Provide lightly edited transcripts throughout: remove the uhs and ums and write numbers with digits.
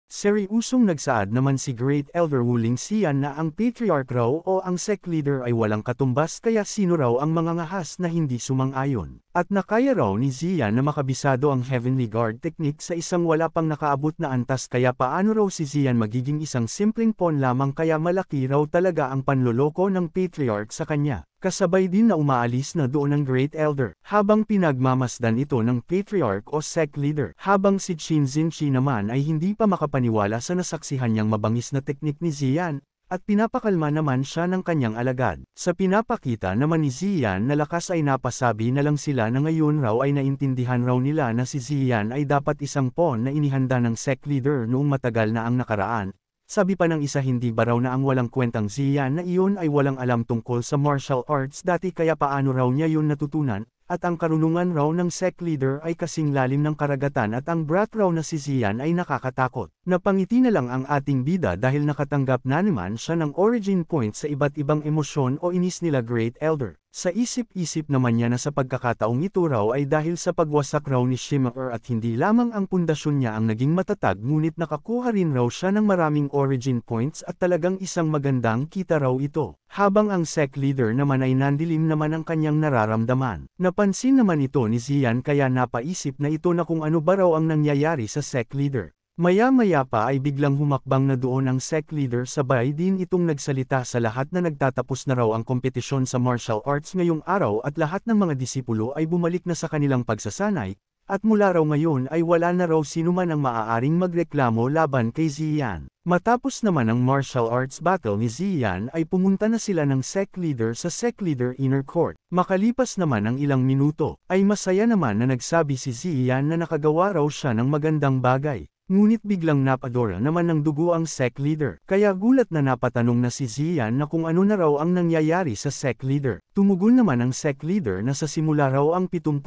Seryusong nagsaad naman si Great Elder Wu Lingxian na ang Patriarch raw o ang sect leader ay walang katumbas kaya sino raw ang mga ngahas na hindi sumang-ayon. At nakaya raw ni Xian na makabisado ang Heavenly Guard technique sa isang wala pang nakaabot na antas kaya paano raw si Xian magiging isang simpleng pawn lamang kaya malaki raw talaga ang panloloko ng Patriarch sa kanya. Kasabay din na umaalis na doon ang Great Elder, habang pinagmamasdan ito ng Patriarch o sect leader. Habang si Qin Xinchi naman ay hindi pa makapaniwala sa nasaksihan niyang mabangis na teknik ni Xian, at pinapakalma naman siya ng kanyang alagad. Sa pinapakita naman ni Xian na lakas ay napasabi na lang sila na ngayon raw ay naintindihan raw nila na si Xian ay dapat isang pawn na inihanda ng sect leader noong matagal na ang nakaraan. Sabi pa ng isa hindi ba raw na ang walang kwentang Xian na iyon ay walang alam tungkol sa martial arts dati kaya paano raw niya yun natutunan, at ang karunungan raw ng sect leader ay kasing lalim ng karagatan at ang brat raw na si Xian ay nakakatakot. Napangiti na lang ang ating bida dahil nakatanggap na naman siya ng origin point sa iba't ibang emosyon o inis nila Great Elder. Sa isip-isip naman niya na sa pagkakataong ito raw ay dahil sa pagwasak raw ni Shimmer at hindi lamang ang pundasyon niya ang naging matatag ngunit nakakuha rin raw siya ng maraming origin points at talagang isang magandang kita raw ito. Habang ang sect leader naman ay nandilim naman ang kanyang nararamdaman. Napansin naman ito ni Xian kaya napaisip na ito na kung ano ba raw ang nangyayari sa sect leader. Maya-maya pa ay biglang humakbang na doon ang sect leader sabay din itong nagsalita sa lahat na nagtatapos na raw ang kompetisyon sa martial arts ngayong araw at lahat ng mga disipulo ay bumalik na sa kanilang pagsasanay, at mula raw ngayon ay wala na raw sinuman ang maaaring magreklamo laban kay Xian. Matapos naman ang martial arts battle ni Xian ay pumunta na sila ng sect leader sa sect leader inner court. Makalipas naman ang ilang minuto, ay masaya naman na nagsabi si Xian na nakagawa raw siya ng magandang bagay. Ngunit biglang napadora naman ng dugo ang sect leader, kaya gulat na napatanong na si Xian na kung ano na raw ang nangyayari sa sect leader. Tumugon naman ang sect leader na sa simula raw ang 70%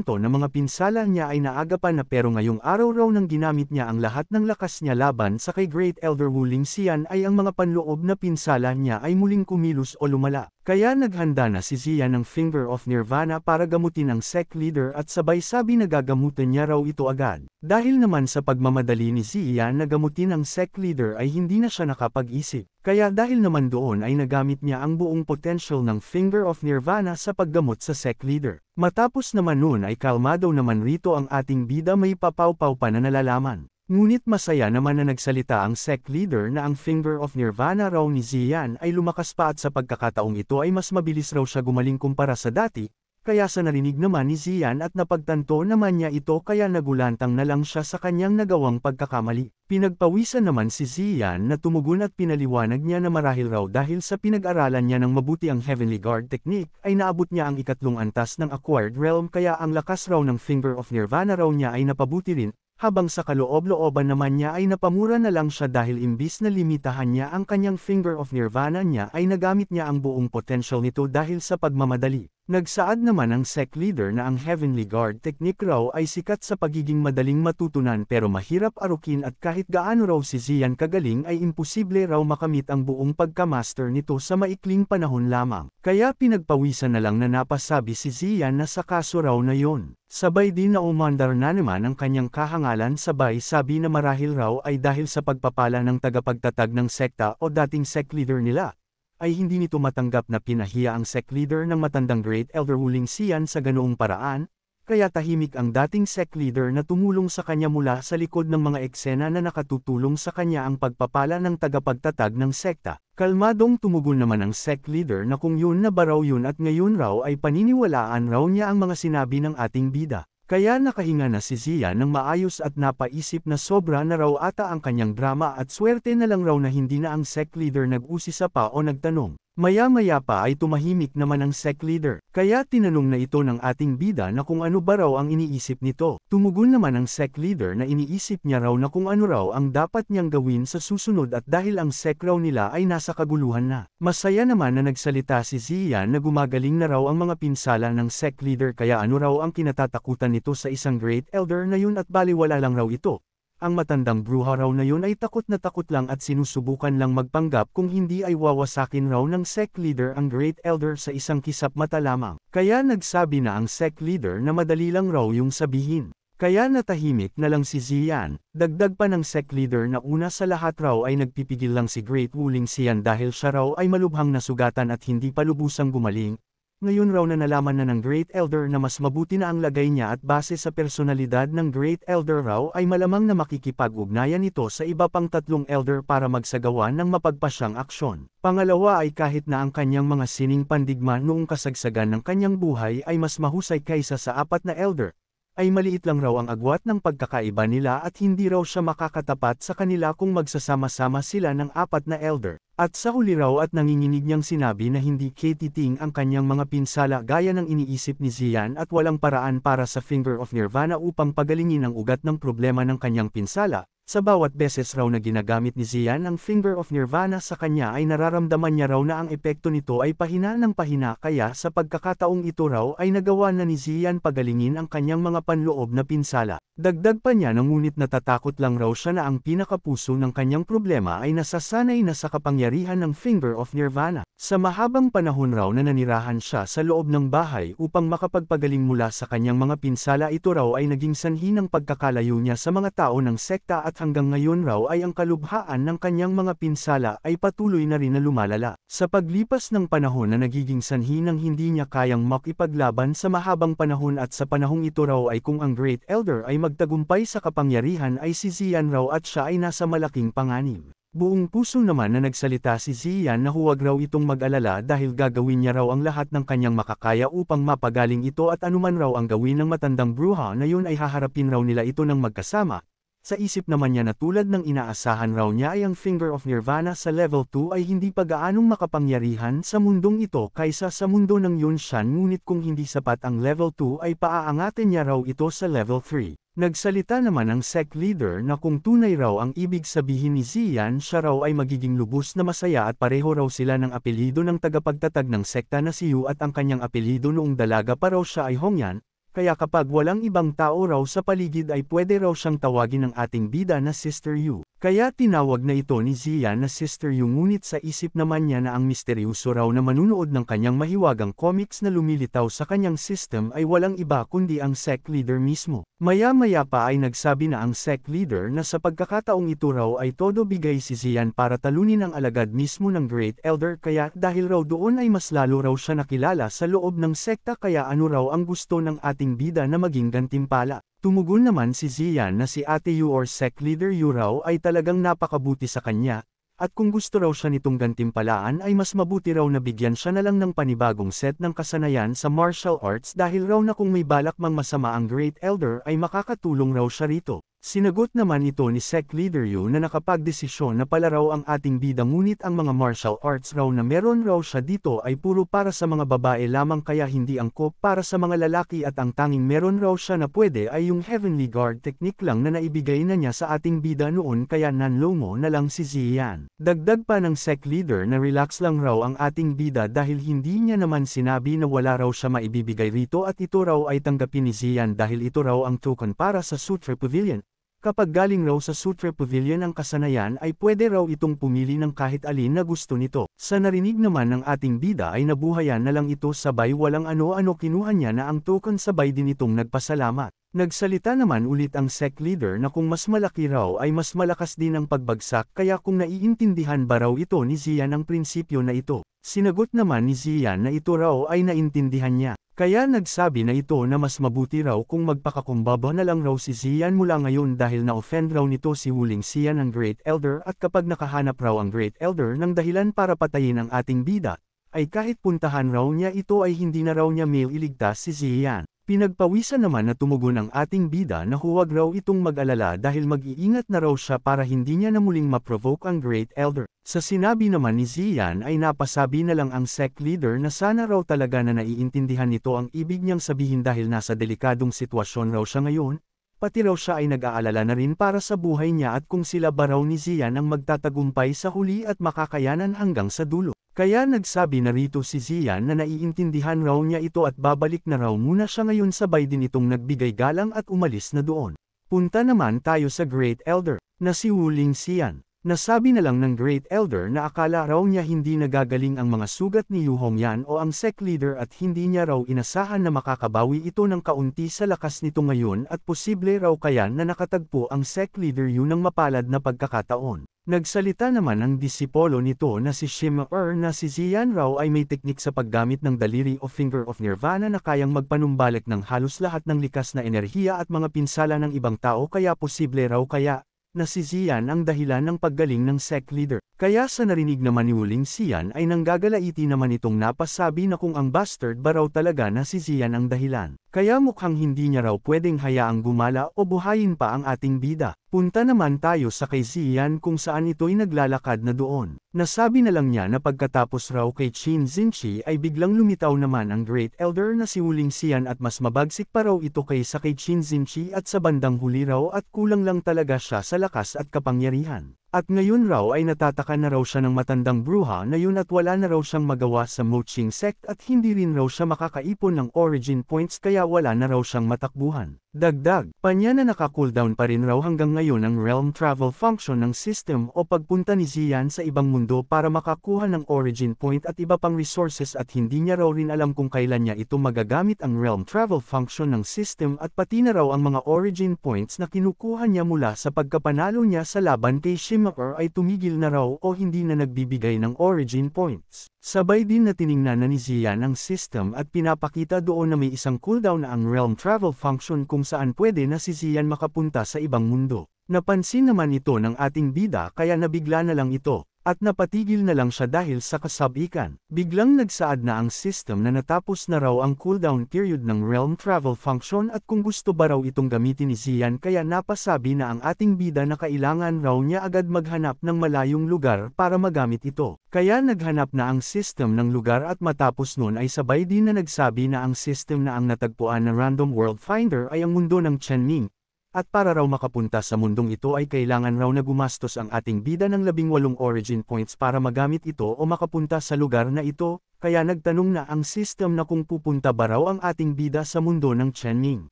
ng mga pinsala niya ay naagapan na pero ngayong araw raw nang ginamit niya ang lahat ng lakas niya laban sa kay Great Elder Wu Lingxian ay ang mga panloob na pinsala niya ay muling kumilos o lumala. Kaya naghanda na si Xian ng Finger of Nirvana para gamutin ang sect leader at sabay sabi na gagamutin niya raw ito agad. Dahil naman sa pagmamadali ni Xian na gamutin ang sect leader ay hindi na siya nakapag-isip. Kaya dahil naman doon ay nagamit niya ang buong potential ng Finger of Nirvana sa paggamot sa sect leader. Matapos naman noon ay kalmado naman rito ang ating bida may papaw-paw pa na nalalaman. Ngunit masaya naman na nagsalita ang sect leader na ang Finger of Nirvana raw ni Xian ay lumakas pa at sa pagkakataong ito ay mas mabilis raw siya gumaling kumpara sa dati, kaya sa narinig naman ni Xian at napagtanto naman niya ito kaya nagulantang na lang siya sa kanyang nagawang pagkakamali. Pinagpawisan naman si Xian na tumugon at pinaliwanag niya na marahil raw dahil sa pinag-aralan niya ng mabuti ang Heavenly Guard technique ay naabot niya ang ikatlong antas ng Acquired Realm kaya ang lakas raw ng Finger of Nirvana raw niya ay napabuti rin. Habang sa kaloob-looban naman niya ay napamura na lang siya dahil imbis na limitahan niya ang kanyang Finger of Nirvana niya ay nagamit niya ang buong potential nito dahil sa pagmamadali. Nagsaad naman ang sect leader na ang Heavenly Guard technique raw ay sikat sa pagiging madaling matutunan pero mahirap arukin at kahit gaano raw si Xian kagaling ay imposible raw makamit ang buong pagkamaster nito sa maikling panahon lamang. Kaya pinagpawisan na lang na napasabi si Xian na sa kaso raw na yon. Sabay din na umandar na naman ang kanyang kahangalan sabay sabi na marahil raw ay dahil sa pagpapala ng tagapagtatag ng sekta o dating sect leader nila, ay hindi nito matanggap na pinahiya ang sect leader ng matandang Great Elder Wu Lingxian sa ganoong paraan, kaya tahimik ang dating sect leader na tumulong sa kanya mula sa likod ng mga eksena na nakatutulong sa kanya ang pagpapala ng tagapagtatag ng sekta. Kalmadong tumugon naman ang sect leader na kung yun na ba raw yun at ngayon raw ay paniniwalaan raw niya ang mga sinabi ng ating bida. Kaya nakahinga na si Xian ng maayos at napaisip na sobra na raw ata ang kanyang drama at swerte na lang raw na hindi na ang sect leader nag-usisa pa o nagtanong. Maya-maya pa ay tumahimik naman ang sect leader, kaya tinanong na ito ng ating bida na kung ano ba raw ang iniisip nito. Tumugon naman ang sect leader na iniisip niya raw na kung ano raw ang dapat niyang gawin sa susunod at dahil ang sect raw nila ay nasa kaguluhan na. Masaya naman na nagsalita si Xian na gumagaling na raw ang mga pinsala ng sect leader kaya ano raw ang kinatatakutan nito sa isang Great Elder na yun at baliwala lang raw ito. Ang matandang bruha raw na yun ay takot na takot lang at sinusubukan lang magpanggap kung hindi ay wawasakin raw ng sect leader ang Great Elder sa isang kisap mata lamang. Kaya nagsabi na ang sect leader na madali lang raw yung sabihin. Kaya natahimik na lang si Ziyan. Dagdag pa ng sect leader na una sa lahat raw ay nagpipigil lang si Great Wuling Xian dahil siya raw ay malubhang nasugatan at hindi pa lubusang gumaling. Ngayon raw na nalaman na ng Great Elder na mas mabuti na ang lagay niya at base sa personalidad ng Great Elder raw ay malamang na makikipag-ugnayan ito sa iba pang 3 Elder para magsagawa ng mapagpasyang aksyon. Pangalawa ay kahit na ang kanyang mga sining pandigma noong kasagsagan ng kanyang buhay ay mas mahusay kaysa sa 4 na Elder, ay maliit lang raw ang agwat ng pagkakaiba nila at hindi raw siya makakatapat sa kanila kung magsasama-sama sila ng 4 na Elder. At sa huli raw at nanginginig niyang sinabi na hindi katiting ang kanyang mga pinsala gaya ng iniisip ni Ziyan at walang paraan para sa Finger of Nirvana upang pagalingin ang ugat ng problema ng kanyang pinsala. Sa bawat beses raw na ginagamit ni Ziyan ang Finger of Nirvana sa kanya ay nararamdaman niya raw na ang epekto nito ay pahina ng pahina kaya sa pagkakataong ito raw ay nagawa na ni Ziyan pagalingin ang kanyang mga panloob na pinsala. Dagdag pa niya na ngunit natatakot lang raw siya na ang pinakapuso ng kanyang problema ay nasasanay na sa kapangyarihan ng Finger of Nirvana. Sa mahabang panahon raw na nanirahan siya sa loob ng bahay upang makapagpagaling mula sa kanyang mga pinsala ito raw ay naging sanhi ng pagkakalayo niya sa mga tao ng sekta at hanggang ngayon raw ay ang kalubhaan ng kanyang mga pinsala ay patuloy na rin na lumalala. Sa paglipas ng panahon na nagiging sanhi ng hindi niya kayang makipaglaban sa mahabang panahon at sa panahong ito raw ay kung ang Great Elder ay magtagumpay sa kapangyarihan ay si Ziyan raw at siya ay nasa malaking panganib. Buong puso naman na nagsalita si Ziyan na huwag raw itong mag-alala dahil gagawin niya raw ang lahat ng kanyang makakaya upang mapagaling ito at anuman raw ang gawin ng matandang bruha na yun ay haharapin raw nila ito ng magkasama. Sa isip naman niya na tulad ng inaasahan raw niya ay ang Finger of Nirvana sa level 2 ay hindi pa gaanong makapangyarihan sa mundong ito kaysa sa mundo ng Yunshan ngunit kung hindi sapat ang level 2 ay paaangatin niya raw ito sa level 3. Nagsalita naman ang sect leader na kung tunay raw ang ibig sabihin ni Ziyan siya raw ay magiging lubos na masaya at pareho raw sila ng apelyido ng tagapagtatag ng sekta na si Yu at ang kanyang apelyido noong dalaga pa raw siya ay Hongyan, kaya kapag walang ibang tao raw sa paligid ay pwede raw siyang tawagin ng ating bida na Sister Yu. Kaya tinawag na ito ni Ziyan na Sister Yu ngunit sa isip naman niya na ang misteryoso raw na manunood ng kanyang mahiwagang comics na lumilitaw sa kanyang system ay walang iba kundi ang sect leader mismo. Maya-maya pa ay nagsabi na ang sect leader na sa pagkakataong ito raw ay todo bigay si Ziyan para talunin ang alagad mismo ng Great Elder kaya dahil raw doon ay mas lalo raw siya nakilala sa loob ng sekta kaya ano raw ang gusto ng ating bida na maging gantimpala. Tumugon naman si Ziyan na si Ate Yu or sect leader Yu raw ay talagang napakabuti sa kanya, at kung gusto raw siya nitong gantimpalaan ay mas mabuti raw na bigyan siya na lang ng panibagong set ng kasanayan sa martial arts dahil raw na kung may balak mang masama ang Great Elder ay makakatulong raw siya rito. Sinagot naman ito ni sect leader Yu na nakapagdesisyon na pala raw ang ating bida ngunit ang mga martial arts raw na meron raw siya dito ay puro para sa mga babae lamang kaya hindi angkop para sa mga lalaki at ang tanging meron raw siya na pwede ay yung Heavenly Guard technique lang na naibigay na niya sa ating bida noon kaya nanlomo na lang si Ziyan. Dagdag pa ng sect leader na relax lang raw ang ating bida dahil hindi niya naman sinabi na wala raw siya maibibigay rito at ito raw ay tanggapin ni Ziyan dahil ito raw ang token para sa Sutra Pavilion. Kapag galing raw sa Sutra Pavilion ang kasanayan ay pwede raw itong pumili ng kahit alin na gusto nito. Sa narinig naman ng ating bida ay nabuhayan na lang ito sabay walang ano-ano kinuha niya na ang token sabay din itong nagpasalamat. Nagsalita naman ulit ang sect leader na kung mas malaki raw ay mas malakas din ang pagbagsak kaya kung naiintindihan ba raw ito ni Ziyan ang prinsipyo na ito. Sinagot naman ni Ziyan na ito raw ay naintindihan niya. Kaya nagsabi na ito na mas mabuti raw kung magpakakumbaba na lang raw si Ziyan mula ngayon dahil na-offend raw nito si Wuling Xian ng Great Elder at kapag nakahanap raw ang Great Elder ng dahilan para patayin ang ating bida, ay kahit puntahan raw niya ito ay hindi na raw niya iligtas si Ziyan. Pinagpawisan naman na tumugon ang ating bida na huwag raw itong mag-alala dahil mag-iingat na raw siya para hindi niya na muling ma-provoke ang Great Elder. Sa sinabi naman ni Ziyan ay napasabi na lang ang sect leader na sana raw talaga na naiintindihan nito ang ibig niyang sabihin dahil nasa delikadong sitwasyon raw siya ngayon, pati raw siya ay nag-aalala na rin para sa buhay niya at kung sila ba raw ni Ziyan ang magtatagumpay sa huli at makakayanan hanggang sa dulo. Kaya nagsabi na rito si Ziyan na naiintindihan raw niya ito at babalik na raw muna siya ngayon sabay din itong nagbigay galang at umalis na doon. Punta naman tayo sa Great Elder, na si Wuling Xian. Nasabi na lang ng Great Elder na akala raw niya hindi nagagaling ang mga sugat ni Yu Hongyan o ang sect leader at hindi niya raw inasahan na makakabawi ito ng kaunti sa lakas nito ngayon at posible raw kaya na nakatagpo ang sect leader Yu ng mapalad na pagkakataon. Nagsalita naman ang disipolo nito na si Shimmer na si Ziyan raw ay may teknik sa paggamit ng daliri o finger of nirvana na kayang magpanumbalik ng halos lahat ng likas na enerhiya at mga pinsala ng ibang tao kaya posible raw kaya na si Ziyan ang dahilan ng paggaling ng sect leader. Kaya sa narinig naman ni Wuling Xian ay nanggagalaiti naman itong napasabi na kung ang bastard ba raw talaga na si Ziyan ang dahilan. Kaya mukhang hindi niya raw pwedeng hayaang gumala o buhayin pa ang ating bida. Punta naman tayo sa kay Ziyan kung saan ito'y naglalakad na doon. Nasabi na lang niya na pagkatapos raw kay Qin Zinchi ay biglang lumitaw naman ang Great Elder na si Wuling Xian at mas mabagsik pa raw ito kaysa kay Qin Zinchi at sa bandang huli raw at kulang lang talaga siya sa lakas at kapangyarihan. At ngayon raw ay natataka na raw siya ng matandang bruha na yun at wala na raw siyang magawa sa Moching sect at hindi rin raw siya makakaipon ng origin points kaya wala na raw siyang matakbuhan. Dagdag, panya na naka-cooldown pa rin raw hanggang ngayon ang realm travel function ng system o pagpunta ni Ziyan sa ibang mundo para makakuha ng origin point at iba pang resources at hindi niya raw rin alam kung kailan niya ito magagamit ang realm travel function ng system at pati na raw ang mga origin points na kinukuha niya mula sa pagkapanalo niya sa laban kay Shimmer ay tumigil na raw o hindi na nagbibigay ng origin points. Sabay din na tiningnan na ni Ziyan ang system at pinapakita doon na may isang cooldown na ang realm travel function kung saan pwede na si Ziyan makapunta sa ibang mundo. Napansin naman ito ng ating bida kaya nabigla na lang ito. At napatigil na lang siya dahil sa kasabikan. Biglang nagsaad na ang system na natapos na raw ang cooldown period ng realm travel function at kung gusto ba raw itong gamitin ni Ziyan kaya napasabi na ang ating bida na kailangan raw niya agad maghanap ng malayong lugar para magamit ito. Kaya naghanap na ang system ng lugar at matapos nun ay sabay din na nagsabi na ang system na ang natagpuan na Random World Finder ay ang mundo ng Chenming. At para raw makapunta sa mundong ito ay kailangan raw na gumastos ang ating bida ng 18 origin points para magamit ito o makapunta sa lugar na ito, kaya nagtanong na ang system na kung pupunta ba raw ang ating bida sa mundo ng Chenming.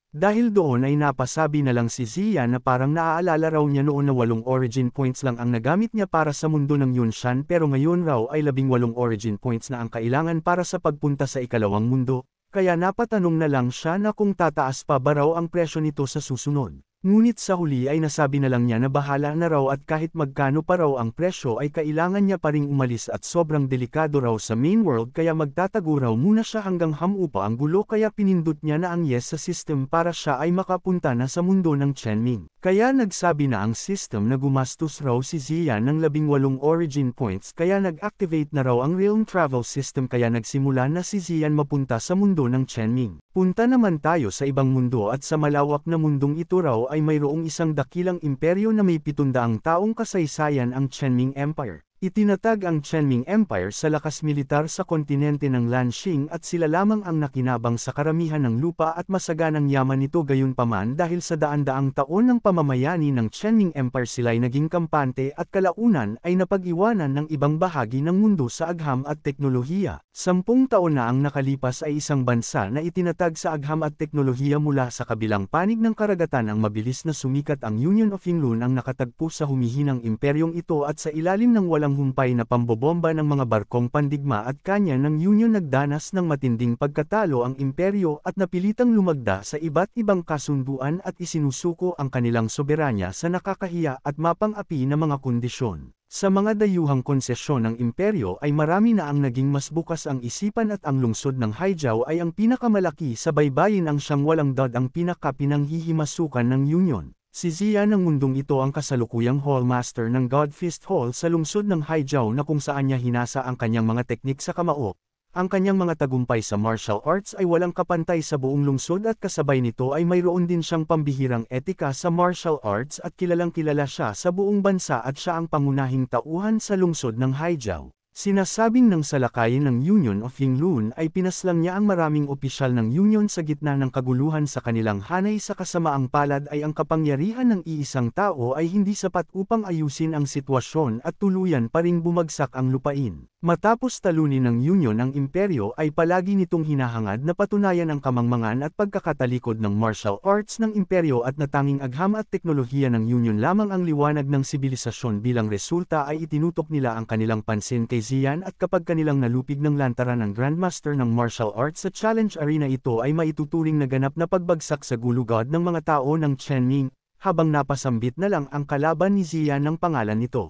Dahil doon ay napasabi na lang si Ziyan na parang naaalala raw niya noon na 8 origin points lang ang nagamit niya para sa mundo ng Yunshan pero ngayon raw ay 18 origin points na ang kailangan para sa pagpunta sa ikalawang mundo, kaya napatanong na lang siya na kung tataas pa ba raw ang presyo nito sa susunod. Ngunit sa huli ay nasabi na lang niya na bahala na raw at kahit magkano pa raw ang presyo ay kailangan niya pa ring umalis at sobrang delikado raw sa main world kaya magtatago raw muna siya hanggang hamupa ang gulo kaya pinindot niya na ang yes sa system para siya ay makapunta na sa mundo ng Chenming. Kaya nagsabi na ang system na gumastos raw si Ziyan ng 18 origin points kaya nag-activate na raw ang realm travel system kaya nagsimula na si Ziyan mapunta sa mundo ng Chenming. Punta naman tayo sa ibang mundo at sa malawak na mundong ito raw ay mayroong isang dakilang imperyo na may 700 taong kasaysayan ang Chenming Empire. Itinatag ang Chenming Empire sa lakas militar sa kontinente ng Lanxing at sila lamang ang nakinabang sa karamihan ng lupa at masaganang yaman nito gayunpaman dahil sa daan-daang taon ng pamamayani ng Chenming Empire sila'y naging kampante at kalaunan ay napag-iwanan ng ibang bahagi ng mundo sa agham at teknolohiya. 10 taon na ang nakalipas ay isang bansa na itinatag sa agham at teknolohiya mula sa kabilang panig ng karagatan ang mabilis na sumikat ang Union of Yinglun ang nakatagpo sa humihinang imperyong ito at sa ilalim ng walang humpay na pambobomba ng mga barkong pandigma at kanya ng Union nagdanas ng matinding pagkatalo ang imperyo at napilitang lumagda sa iba't ibang kasunduan at isinusuko ang kanilang soberanya sa nakakahiya at mapang-api na mga kondisyon. Sa mga dayuhang konsesyon ng imperyo ay marami na ang naging mas bukas ang isipan at ang lungsod ng Haijiao ay ang pinakamalaki sa baybayin ang siyang walang dad ang pinakapinanghihimasukan ng Union. Si Ziyan ng mundong ito ang kasalukuyang Hallmaster ng Godfist Hall sa lungsod ng Haijiao na kung saan niya hinasa ang kanyang mga teknik sa kamao. Ang kanyang mga tagumpay sa martial arts ay walang kapantay sa buong lungsod at kasabay nito ay mayroon din siyang pambihirang etika sa martial arts at kilalang kilala siya sa buong bansa at siya ang pangunahing tauhan sa lungsod ng Haijiao. Sinasabing ng salakayin ng Union of Yinglun ay pinaslang niya ang maraming opisyal ng Union sa gitna ng kaguluhan sa kanilang hanay sa kasamaang palad ay ang kapangyarihan ng iisang tao ay hindi sapat upang ayusin ang sitwasyon at tuluyan pa ring bumagsak ang lupain. Matapos talunin ng Union ang imperyo ay palagi nitong hinahangad na patunayan ang kamangmangan at pagkakatalikod ng martial arts ng imperyo at natanging agham at teknolohiya ng Union lamang ang liwanag ng sibilisasyon. Bilang resulta ay itinutok nila ang kanilang pansin kay Xian at kapag kanilang nalupig ng lantaran ng Grandmaster ng martial arts sa challenge arena, ito ay maituturing na ganap na pagbagsak sa gulugod ng mga tao ng Chenming, habang napasambit na lang ang kalaban ni Xian ng pangalan nito.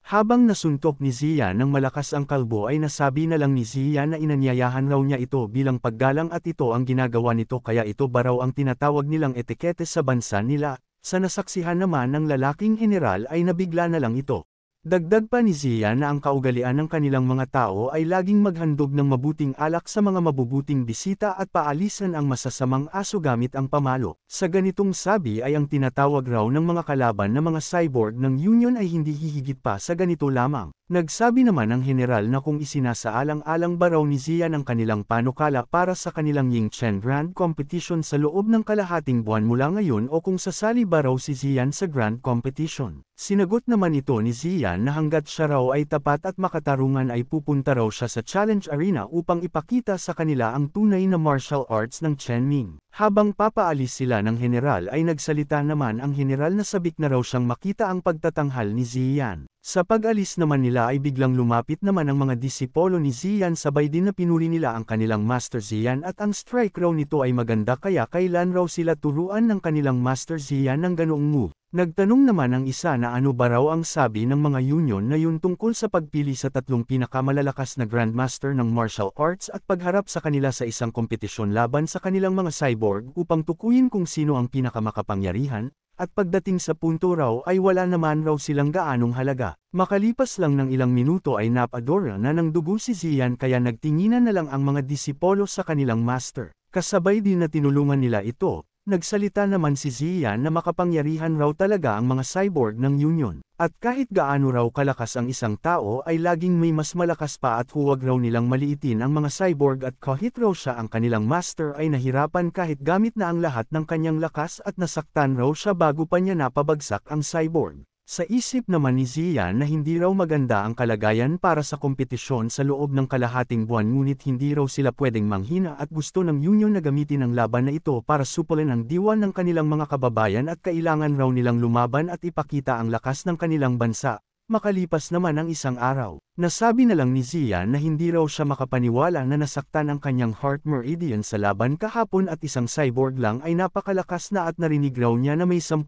Habang nasuntok ni Xian ng malakas ang kalbo ay nasabi na lang ni Xian na inanyayahan raw niya ito bilang paggalang at ito ang ginagawa nito, kaya ito ba raw ang tinatawag nilang etikete sa bansa nila. Sa nasaksihan naman ng lalaking general ay nabigla na lang ito. Dagdag pa ni Xian na ang kaugalian ng kanilang mga tao ay laging maghandog ng mabuting alak sa mga mabubuting bisita at paalisan ang masasamang aso gamit ang pamalo. Sa ganitong sabi ay ang tinatawag raw ng mga kalaban na mga cyborg ng Union ay hindi hihigit pa sa ganito lamang. Nagsabi naman ang general na kung isinasaalang-alang ba raw ni Xian ang kanilang panukala para sa kanilang Yingchen Grand Competition sa loob ng kalahating buwan mula ngayon o kung sasali ba raw si Xian sa Grand Competition. Sinagot naman ito ni Xian na hanggat siya raw ay tapat at makatarungan ay pupunta raw siya sa challenge arena upang ipakita sa kanila ang tunay na martial arts ng Chenming. Habang papaalis sila ng general ay nagsalita naman ang general na sabik na raw siyang makita ang pagtatanghal ni Xian. Sa pag-alis naman nila ay biglang lumapit naman ang mga disipolo ni Xian, sabay din na pinuri nila ang kanilang Master Xian at ang strike raw nito ay maganda, kaya kailan raw sila turuan ng kanilang Master Xian ng ganoong move. Nagtanong naman ang isa na ano ba raw ang sabi ng mga Union na yun tungkol sa pagpili sa tatlong pinakamalalakas na Grandmaster ng martial arts at pagharap sa kanila sa isang kompetisyon laban sa kanilang mga cyborg upang tukuyin kung sino ang pinakamakapangyarihan. At pagdating sa punto raw ay wala naman raw silang gaanong halaga. Makalipas lang ng ilang minuto ay napadora na ng dugo si Xian, kaya nagtinginan na lang ang mga disipolo sa kanilang master. Kasabay din na tinulungan nila ito. Nagsalita naman si Xian na makapangyarihan raw talaga ang mga cyborg ng Union. At kahit gaano raw kalakas ang isang tao ay laging may mas malakas pa at huwag raw nilang maliitin ang mga cyborg, at kahit raw siya ang kanilang master ay nahirapan kahit gamit na ang lahat ng kanyang lakas at nasaktan raw siya bago pa niya napabagsak ang cyborg. Sa isip naman ni Xian na hindi raw maganda ang kalagayan para sa kompetisyon sa loob ng kalahating buwan, ngunit hindi raw sila pwedeng manghina at gusto ng Union na gamitin ang laban na ito para supulin ang diwa ng kanilang mga kababayan at kailangan raw nilang lumaban at ipakita ang lakas ng kanilang bansa. Makalipas naman ang isang araw, nasabi na lang ni Xian na hindi raw siya makapaniwala na nasaktan ang kanyang heart meridian sa laban kahapon at isang cyborg lang ay napakalakas na, at narinig raw niya na may 10,000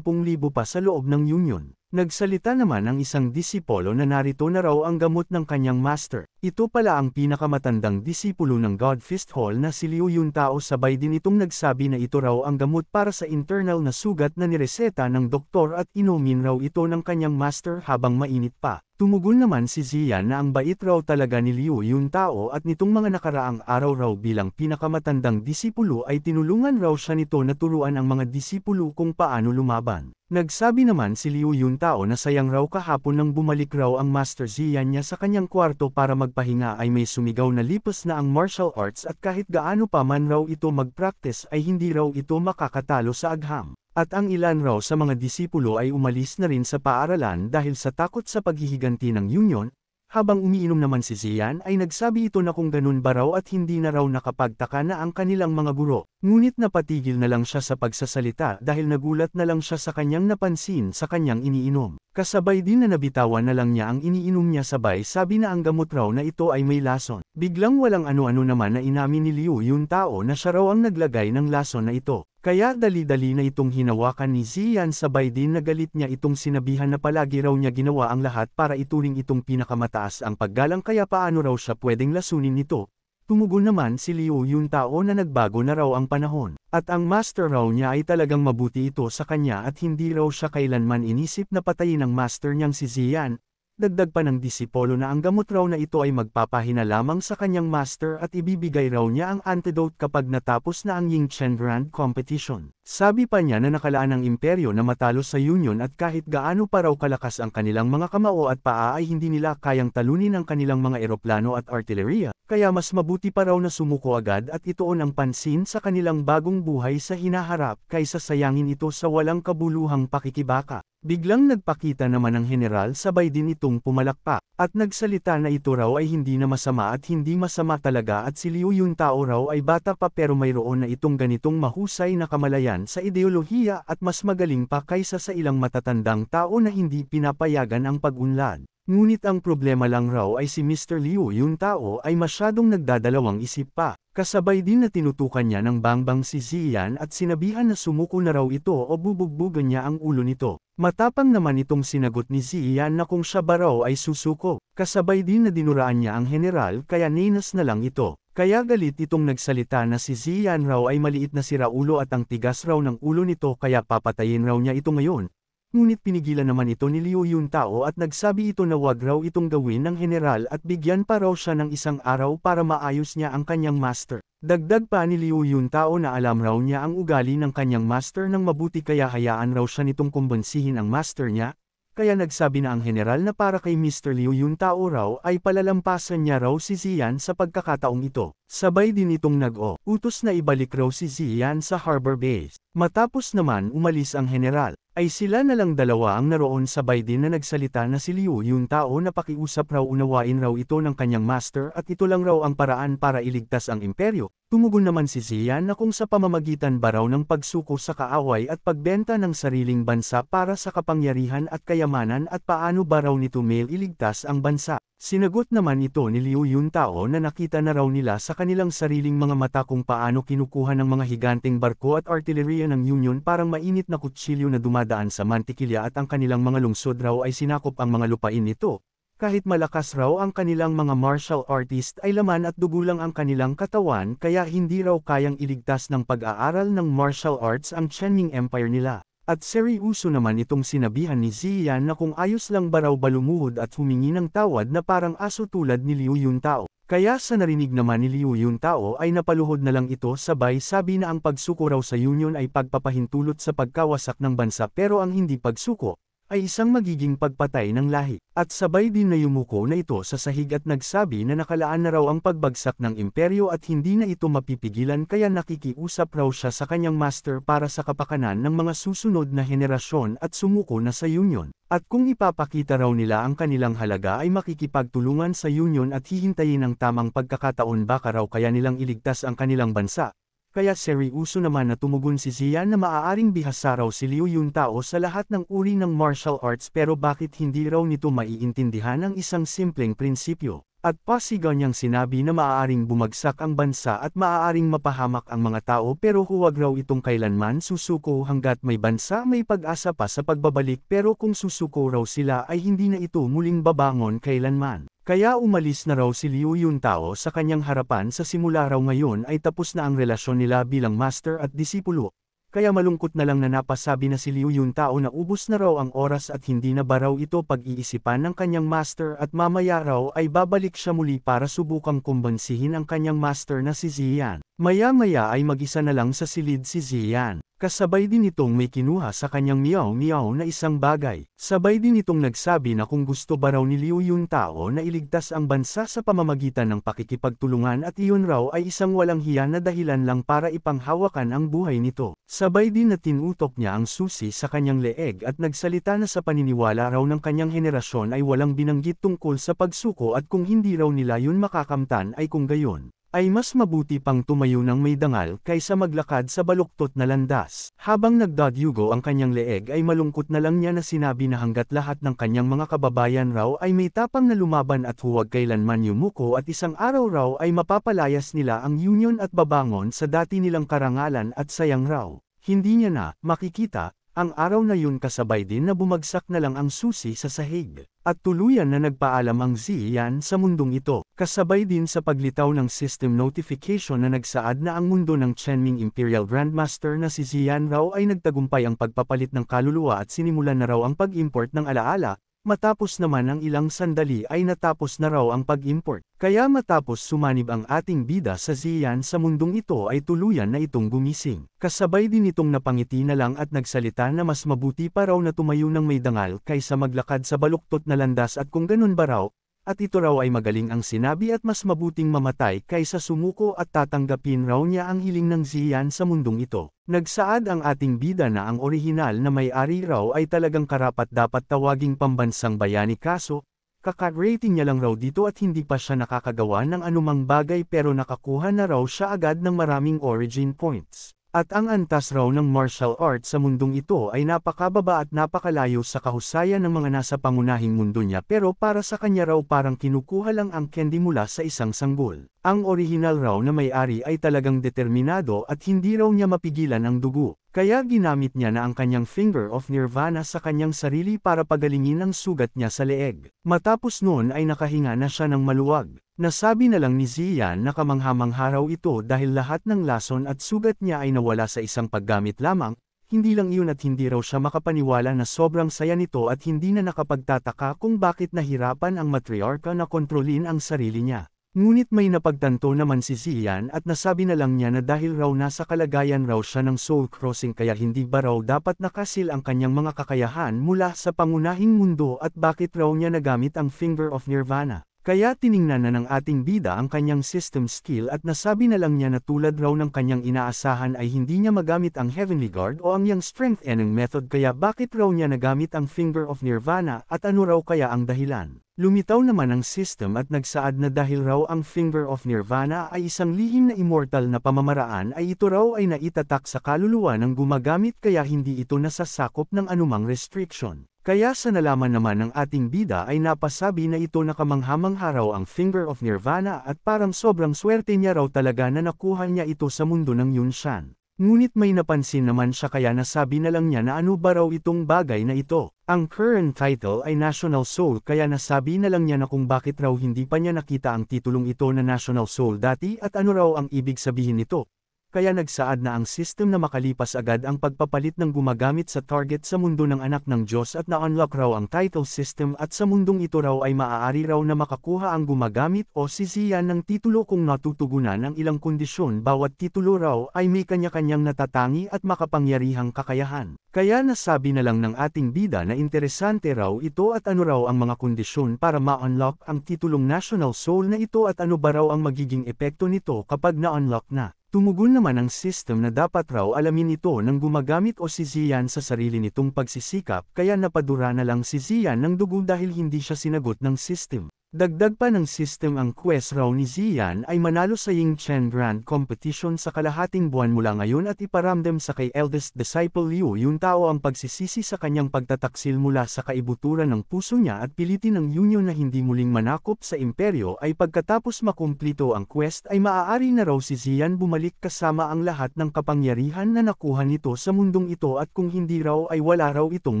pa sa loob ng Union. Nagsalita naman ang isang disipolo na narito na raw ang gamot ng kanyang master. Ito pala ang pinakamatandang disipulo ng God Fist Hall na si Liu Yuntao, sabay din itong nagsabi na ito raw ang gamot para sa internal na sugat na nireseta ng doktor at inumin raw ito ng kanyang master habang mainit pa. Tumugon naman si Xian na ang bait raw talaga ni Liu Yuntao at nitong mga nakaraang araw raw bilang pinakamatandang disipulo ay tinulungan raw siya nito na turuan ang mga disipulo kung paano lumaban. Nagsabi naman si Liu Yuntao na sayang raw kahapon nang bumalik raw ang Master Xian niya sa kanyang kwarto para magpahinga ay may sumigaw na lipas na ang martial arts at kahit gaano pa man raw ito mag-practice ay hindi raw ito makakatalo sa agham. At ang ilan raw sa mga disipulo ay umalis na rin sa paaralan dahil sa takot sa paghihiganti ng Union. Habang umiinom naman si Xian ay nagsabi ito na kung ganun ba raw at hindi na raw nakapagtaka na ang kanilang mga guro. Ngunit napatigil na lang siya sa pagsasalita dahil nagulat na lang siya sa kanyang napansin sa kanyang iniinom. Kasabay din na nabitawan na lang niya ang iniinom niya, sabay sabi na ang gamot raw na ito ay may lason. Biglang walang ano-ano naman na inamin ni Liu Yuntao na siya raw ang naglagay ng lason na ito. Kaya dali-dali na itong hinawakan ni Xian, sabay din nagalit niya itong sinabihan na palagi raw niya ginawa ang lahat para ituring itong pinakamataas ang paggalang, kaya paano raw siya pwedeng lasunin nito. Tumugon naman si Liu Yuntao na nagbago na raw ang panahon, at ang master raw niya ay talagang mabuti ito sa kanya at hindi raw siya kailanman inisip na patayin ang master niyang si Xian. Dagdag pa ng disipolo na ang gamot raw na ito ay magpapahina lamang sa kanyang master at ibibigay raw niya ang antidote kapag natapos na ang Yingchen Grand Competition. Sabi pa niya na nakalaan ng imperyo na matalo sa Union at kahit gaano pa raw kalakas ang kanilang mga kamao at paa ay hindi nila kayang talunin ang kanilang mga eroplano at artilleriya, kaya mas mabuti pa raw na sumuko agad at ituon ang pansin sa kanilang bagong buhay sa hinaharap kaysa sayangin ito sa walang kabuluhang pakikibaka. Biglang nagpakita naman ang general sabay din itong pumalakpak, at nagsalita na ito raw ay hindi na masama at hindi masama talaga at si Liu Yuntao raw ay bata pa pero mayroon na itong ganitong mahusay na kamalayan sa ideolohiya at mas magaling pa kaysa sa ilang matatandang tao na hindi pinapayagan ang pag-unlad. Ngunit ang problema lang raw ay si Mr. Liu Yuntao ay masyadong nagdadalawang isip pa, kasabay din na tinutukan niya ng bangbang si Ziyan at sinabihan na sumuko na raw ito o bubugbugan niya ang ulo nito. Matapang naman itong sinagot ni Ziyan na kung siya ba raw ay susuko, kasabay din na dinuraan niya ang general kaya ninas na lang ito. Kaya galit itong nagsalita na si Ziyan raw ay maliit na si Raulo at ang tigas raw ng ulo nito kaya papatayin raw niya ito ngayon. Ngunit pinigilan naman ito ni Liu Yuntao at nagsabi ito na wag raw itong gawin ng general at bigyan pa raw siya ng isang araw para maayos niya ang kanyang master. Dagdag pa ni Liu Yuntao na alam raw niya ang ugali ng kanyang master ng mabuti kaya hayaan raw siya nitong kumbensihin ang master niya. Kaya nagsabi na ang general na para kay Mr. Liu Yuntao raw ay palalampasan niya raw si Ziyan sa pagkakataong ito. Sabay din itong utos na ibalik raw si Ziyan sa harbor base. Matapos naman umalis ang general, ay sila na lang dalawa ang naroon sabay din na nagsalita na si Liu Yuntao na pakiusap raw unawain raw ito ng kanyang master at ito lang raw ang paraan para iligtas ang imperyo. Tumugon naman si Ziyan na kung sa pamamagitan ba raw ng pagsuko sa kaaway at pagbenta ng sariling bansa para sa kapangyarihan at kayamanan at paano ba raw nito iligtas ang bansa. Sinagot naman ito ni Liu Yuntao na nakita na raw nila sa kanilang sariling mga mata kung paano kinukuha ng mga higanteng barko at artilleriya ng Union parang mainit na kutsilyo na dumadaan sa mantikilya at ang kanilang mga lungsod raw ay sinakop ang mga lupain nito. Kahit malakas raw ang kanilang mga martial artist ay laman at dugo lang ang kanilang katawan kaya hindi raw kayang iligtas ng pag-aaral ng martial arts ang Qianming Empire nila. At seryoso naman itong sinabihan ni Ziyan na kung ayos lang ba raw balumuhod at humingi ng tawad na parang aso tulad ni Liu Yuntao. Kaya sa narinig naman ni Liu Yuntao ay napaluhod na lang ito sabay sabi na ang pagsuko raw sa Union ay pagpapahintulot sa pagkawasak ng bansa pero ang hindi pagsuko ay isang magiging pagpatay ng lahi. At sabay din na yumuko na ito sa sahig at nagsabi na nakalaan na raw ang pagbagsak ng imperyo at hindi na ito mapipigilan kaya nakikiusap raw siya sa kanyang master para sa kapakanan ng mga susunod na henerasyon at sumuko na sa Union. At kung ipapakita raw nila ang kanilang halaga ay makikipagtulungan sa Union at hihintayin ang tamang pagkakataon baka raw kaya nilang iligtas ang kanilang bansa. Kaya seryoso naman na tumugon si Ziyan na maaaring bihasa raw si Liu Yuntao sa lahat ng uri ng martial arts pero bakit hindi raw nito maiintindihan ang isang simpleng prinsipyo. At pasigaw niyang sinabi na maaaring bumagsak ang bansa at maaaring mapahamak ang mga tao pero huwag raw itong kailanman susuko hanggat may bansa may pag-asa pa sa pagbabalik pero kung susuko raw sila ay hindi na ito muling babangon kailanman. Kaya umalis na raw si Liu Yuntao sa kanyang harapan sa simula raw ngayon ay tapos na ang relasyon nila bilang master at disipulo. Kaya malungkot na lang na napasabi na si Liu Yuntao na ubos na raw ang oras at hindi na ba raw ito pag-iisipan ng kanyang master at mamaya raw ay babalik siya muli para subukang kumbensihin ang kanyang master na si Ziyan. Maya-maya ay mag-isa na lang sa silid si Ziyan. Kasabay din itong may kinuha sa kanyang miyaw-miyaw na isang bagay. Sabay din itong nagsabi na kung gusto ba raw ni Liu Yuntao na iligtas ang bansa sa pamamagitan ng pakikipagtulungan at iyon raw ay isang walang hiya na dahilan lang para ipanghawakan ang buhay nito. Sabay din na tinutok niya ang susi sa kanyang leeg at nagsalita na sa paniniwala raw ng kanyang henerasyon ay walang binanggit tungkol sa pagsuko at kung hindi raw nila yun makakamtan ay kung gayon ay mas mabuti pang tumayo ng may dangal kaysa maglakad sa baluktot na landas. Habang nagdadyugo ang kanyang leeg ay malungkot na lang niya na sinabi na hanggat lahat ng kanyang mga kababayan raw ay may tapang na lumaban at huwag kailanman yumuko at isang araw raw ay mapapalayas nila ang Union at babangon sa dati nilang karangalan at sayang raw. Hindi niya na makikita ang araw na yun kasabay din na bumagsak na lang ang susi sa sahig. At tuluyan na nagpaalam ang Ziyan sa mundong ito. Kasabay din sa paglitaw ng system notification na nagsaad na ang mundo ng Qianming Imperial Grandmaster na si Ziyan raw ay nagtagumpay ang pagpapalit ng kaluluwa at sinimulan na raw ang pag-import ng alaala. Matapos naman ang ilang sandali ay natapos na raw ang pag-import. Kaya matapos sumanib ang ating bida sa Ziyan sa mundong ito ay tuluyan na itong gumising. Kasabay din itong napangiti na lang at nagsalita na mas mabuti pa raw na tumayo ng may dangal kaysa maglakad sa baluktot na landas at kung ganun ba raw, at ito raw ay magaling ang sinabi at mas mabuting mamatay kaysa sumuko at tatanggapin raw niya ang hiling ng Xian sa mundong ito. Nagsaad ang ating bida na ang orihinal na may-ari raw ay talagang karapat-dapat tawaging pambansang bayani kaso, kaka-rating niya lang raw dito at hindi pa siya nakakagawa ng anumang bagay pero nakakuha na raw siya agad ng maraming origin points. At ang antas raw ng martial arts sa mundong ito ay napakababa at napakalayo sa kahusayan ng mga nasa pangunahing mundo niya pero para sa kanya raw parang kinukuha lang ang candy mula sa isang sanggol. Ang orihinal raw na may-ari ay talagang determinado at hindi raw niya mapigilan ang dugo, kaya ginamit niya na ang kanyang Finger of Nirvana sa kanyang sarili para pagalingin ang sugat niya sa leeg. Matapos noon ay nakahinga na siya ng maluwag. Nasabi na lang ni Xian na kamangha-mangha raw ito dahil lahat ng lason at sugat niya ay nawala sa isang paggamit lamang, hindi lang iyon at hindi raw siya makapaniwala na sobrang saya nito at hindi na nakapagtataka kung bakit nahirapan ang matriarka na kontrolin ang sarili niya. Ngunit may napagtanto naman si Xian at nasabi na lang niya na dahil raw nasa kalagayan raw siya ng soul crossing kaya hindi ba raw dapat nakasil ang kanyang mga kakayahan mula sa pangunahing mundo at bakit raw niya nagamit ang Finger of Nirvana. Kaya tiningnan na ng ating bida ang kanyang system skill at nasabi na lang niya na tulad raw ng kanyang inaasahan ay hindi niya magamit ang Heavenly Guard o ang Young Strengthening Method kaya bakit raw niya nagamit ang Finger of Nirvana at ano raw kaya ang dahilan. Lumitaw naman ang system at nagsaad na dahil raw ang Finger of Nirvana ay isang lihim na immortal na pamamaraan ay ito raw ay naitatak sa kaluluwa ng gumagamit kaya hindi ito nasasakop ng anumang restriction. Kaya sa nalaman naman ng ating bida ay napasabi na ito na kamangha-mangha raw ang Finger of Nirvana at parang sobrang swerte niya raw talaga na nakuha niya ito sa mundo ng Yunshan. Ngunit may napansin naman siya kaya nasabi na lang niya na ano ba raw itong bagay na ito. Ang current title ay National Soul kaya nasabi na lang niya na kung bakit raw hindi pa niya nakita ang titulong ito na National Soul dati at ano raw ang ibig sabihin nito. Kaya nagsaad na ang system na makalipas agad ang pagpapalit ng gumagamit sa target sa mundo ng anak ng Diyos at na-unlock raw ang title system at sa mundong ito raw ay maaari raw na makakuha ang gumagamit o si Xian ng titulo kung natutugunan ang ilang kondisyon bawat titulo raw ay may kanya-kanyang natatangi at makapangyarihang kakayahan. Kaya nasabi na lang ng ating bida na interesante raw ito at ano raw ang mga kondisyon para ma-unlock ang titulong National Soul na ito at ano ba raw ang magiging epekto nito kapag na-unlock na. Tumugon naman ang system na dapat raw alamin ito ng gumagamit o si Xian sa sarili nitong pagsisikap kaya napadura na lang si Xian ng dugo dahil hindi siya sinagot ng system. Dagdag pa ng system ang quest raw ni Xian ay manalo sa Ying Chen Grand Competition sa kalahating buwan mula ngayon at iparamdam sa kay eldest disciple Liu Yuntao ang pagsisisi sa kanyang pagtataksil mula sa kaibuturan ng puso niya at pilitin ng Union na hindi muling manakop sa imperyo ay pagkatapos makumplito ang quest ay maaari na raw si Xian bumalik kasama ang lahat ng kapangyarihan na nakuha nito sa mundong ito at kung hindi raw ay wala raw itong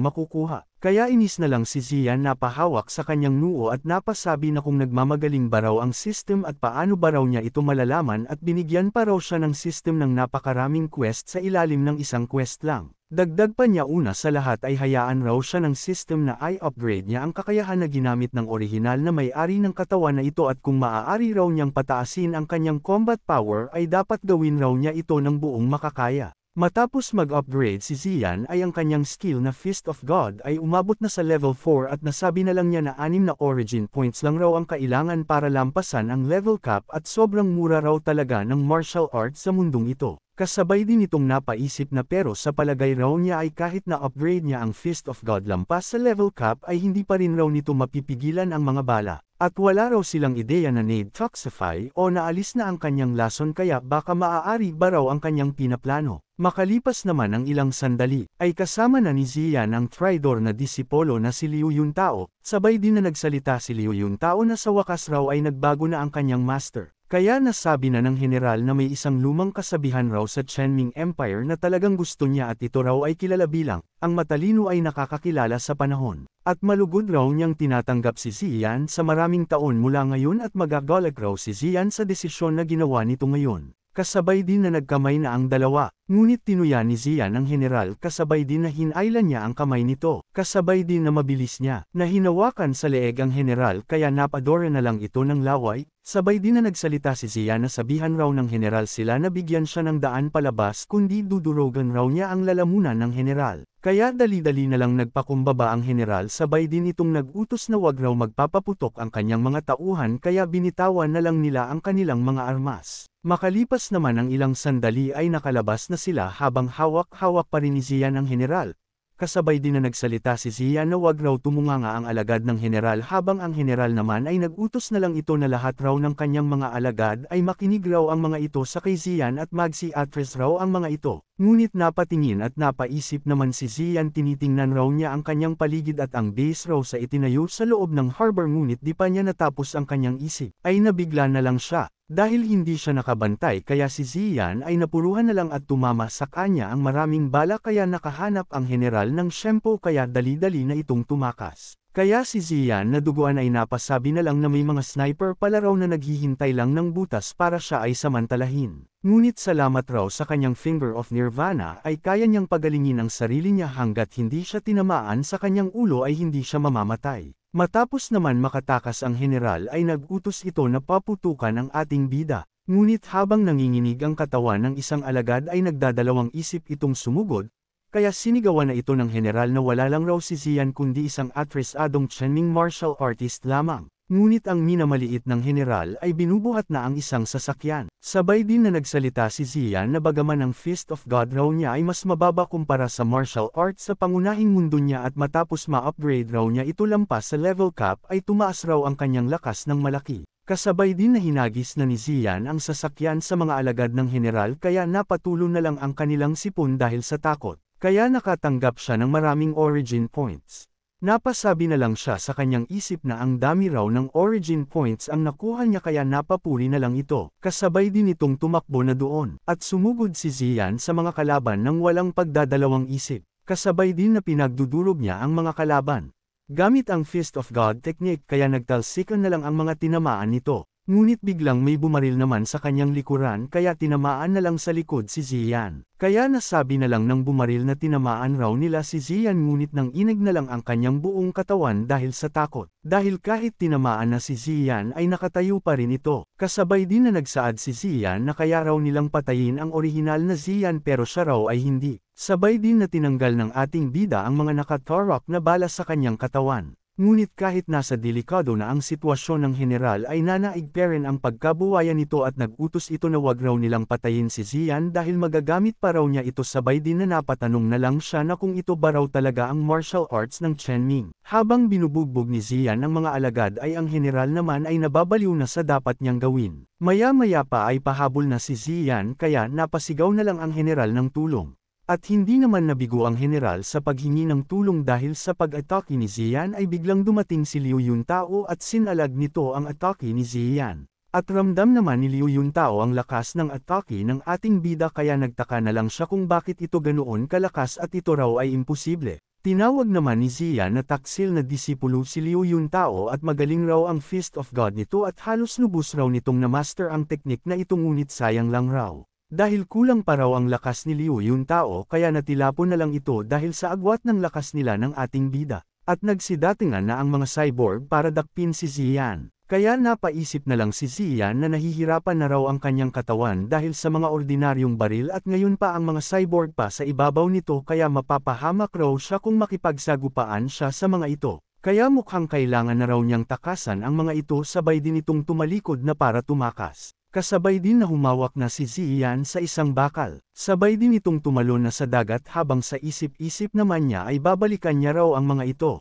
makukuha. Kaya inis na lang si Xian na pahawak sa kanyang noo at napasabi na kung nagmamagaling ba raw ang system at paano ba raw niya ito malalaman at binigyan pa raw siya ng system ng napakaraming quest sa ilalim ng isang quest lang. Dagdag pa niya una sa lahat ay hayaan raw siya ng system na i-upgrade niya ang kakayahan na ginamit ng orihinal na may-ari ng katawan na ito at kung maaari raw niyang pataasin ang kanyang combat power ay dapat gawin raw niya ito ng buong makakaya. Matapos mag-upgrade si Xian ay ang kanyang skill na Fist of God ay umabot na sa level 4 at nasabi na lang niya na 6 na origin points lang raw ang kailangan para lampasan ang level cap at sobrang mura raw talaga ng martial arts sa mundong ito. Kasabay din itong napaisip na pero sa palagay raw niya ay kahit na upgrade niya ang Fist of God lampas sa level cap ay hindi pa rin raw nito mapipigilan ang mga bala. At wala raw silang ideya na need-toxify o naalis na ang kanyang lason kaya baka maaari ba raw ang kanyang pinaplano. Makalipas naman ang ilang sandali, ay kasama na ni Xian ang tridor na disipolo na si Liu Yuntao, sabay din na nagsalita si Liu Yuntao na sa wakas raw ay nagbago na ang kanyang master. Kaya nasabi na ng general na may isang lumang kasabihan raw sa Chenming Empire na talagang gusto niya at ito raw ay kilala bilang, ang matalino ay nakakakilala sa panahon. At malugod raw niyang tinatanggap si Xian sa maraming taon mula ngayon at magagalit raw si Xian sa desisyon na ginawa nito ngayon. Kasabay din na nagkamay na ang dalawa. Ngunit tinuya ni Zian ang general kasabay din na hinailan niya ang kamay nito, kasabay din na mabilis niya, na hinawakan sa leeg ang general kaya napadora na lang ito ng laway, sabay din na nagsalita si Zian na sabihan raw ng general sila na bigyan siya ng daan palabas kundi dudurogan raw niya ang lalamunan ng general. Kaya dali-dali na lang nagpakumbaba ang general sabay din itong nag-utos na wag raw magpapaputok ang kanyang mga tauhan kaya binitawan na lang nila ang kanilang mga armas. Makalipas naman ang ilang sandali ay nakalabas na sila habang hawak-hawak pa rin ni Zian ang general. Kasabay din na nagsalita si Zian na wag raw tumunganga ang alagad ng general habang ang general naman ay nag-utos na lang ito na lahat raw ng kanyang mga alagad ay makinig raw ang mga ito sa kay Zian at magsi-address raw ang mga ito. Ngunit napatingin at napaisip naman si Zian tinitingnan raw niya ang kanyang paligid at ang base raw sa itinayo sa loob ng harbor ngunit di pa niya natapos ang kanyang isip, ay nabigla na lang siya. Dahil hindi siya nakabantay kaya si Zian ay napuruhan na lang at tumama sa kanya ang maraming bala kaya nakahanap ang general ng syempo kaya dali-dali na itong tumakas. Kaya si Zian na duguan ay napasabi na lang na may mga sniper pala raw na naghihintay lang ng butas para siya ay samantalahin. Ngunit salamat raw sa kanyang finger of nirvana ay kaya niyang pagalingin ang sarili niya hanggat hindi siya tinamaan sa kanyang ulo ay hindi siya mamamatay. Matapos naman makatakas ang general ay nag-utos ito na paputukan ang ating bida. Ngunit habang nanginginig ang katawan ng isang alagad ay nagdadalawang isip itong sumugod, kaya sinigawan na ito ng general na wala lang raw si Zian kundi isang atresadong Chenming martial artist lamang. Ngunit ang minamaliit ng general ay binubuhat na ang isang sasakyan. Sabay din na nagsalita si Zian na bagaman ang Fist of God raw niya ay mas mababa kumpara sa martial arts sa pangunahing mundo niya at matapos ma-upgrade raw niya ito lampas sa level cap ay tumaas raw ang kanyang lakas ng malaki. Kasabay din na hinagis na ni Zian ang sasakyan sa mga alagad ng general kaya napatulo na lang ang kanilang sipon dahil sa takot. Kaya nakatanggap siya ng maraming origin points. Napasabi na lang siya sa kanyang isip na ang dami raw ng origin points ang nakuha niya kaya napapuri na lang ito. Kasabay din itong tumakbo na doon. At sumugod si Zian sa mga kalaban ng walang pagdadalawang isip. Kasabay din na pinagdudurog niya ang mga kalaban. Gamit ang Fist of God technique kaya nagtalsikan na lang ang mga tinamaan nito. Ngunit biglang may bumaril naman sa kanyang likuran kaya tinamaan na lang sa likod si Zian. Kaya nasabi na lang ng bumaril na tinamaan raw nila si Zian ngunit nang inig na lang ang kanyang buong katawan dahil sa takot. Dahil kahit tinamaan na si Zian ay nakatayo pa rin ito. Kasabay din na nagsaad si Zian na kaya raw nilang patayin ang orihinal na Zian pero siya raw ay hindi. Sabay din na tinanggal ng ating bida ang mga nakatarok na bala sa kanyang katawan. Ngunit kahit nasa delikado na ang sitwasyon ng general ay nanaig pa rin ang pagkabuhayan nito at nag-utos ito na wag raw nilang patayin si Zian dahil magagamit pa raw niya ito sabay din na napatanong na lang siya na kung ito ba raw talaga ang martial arts ng Chenming. Habang binubugbog ni Zian ang mga alagad ay ang general naman ay nababaliw na sa dapat niyang gawin. Maya-maya pa ay pahabol na si Zian kaya napasigaw na lang ang general ng tulong. At hindi naman nabigo ang general sa paghingi ng tulong dahil sa pag-atake ni Zian ay biglang dumating si Liu Yuntao at sinalag nito ang atake ni Zian. At ramdam naman ni Liu Yuntao ang lakas ng atake ng ating bida kaya nagtaka na lang siya kung bakit ito ganoon kalakas at ito raw ay imposible. Tinawag naman ni Zian na taksil na disipulo si Liu Yuntao at magaling raw ang Fist of God nito at halos lubos raw nitong na-master ang teknik na ito ngunit sayang lang raw. Dahil kulang pa raw ang lakas ni Liu Yuntao kaya natilapon na lang ito dahil sa agwat ng lakas nila ng ating bida. At nagsidatingan na ang mga cyborg para dakpin si Zian. Kaya napaisip na lang si Zian na nahihirapan na raw ang kanyang katawan dahil sa mga ordinaryong baril at ngayon pa ang mga cyborg pa sa ibabaw nito kaya mapapahamak raw siya kung makipagsagupaan siya sa mga ito. Kaya mukhang kailangan na raw niyang takasan ang mga ito sabay din itong tumalikod na para tumakas. Kasabay din na humawak na si Zian sa isang bakal. Sabay din itong tumalon na sa dagat habang sa isip-isip naman niya ay babalikan niya raw ang mga ito.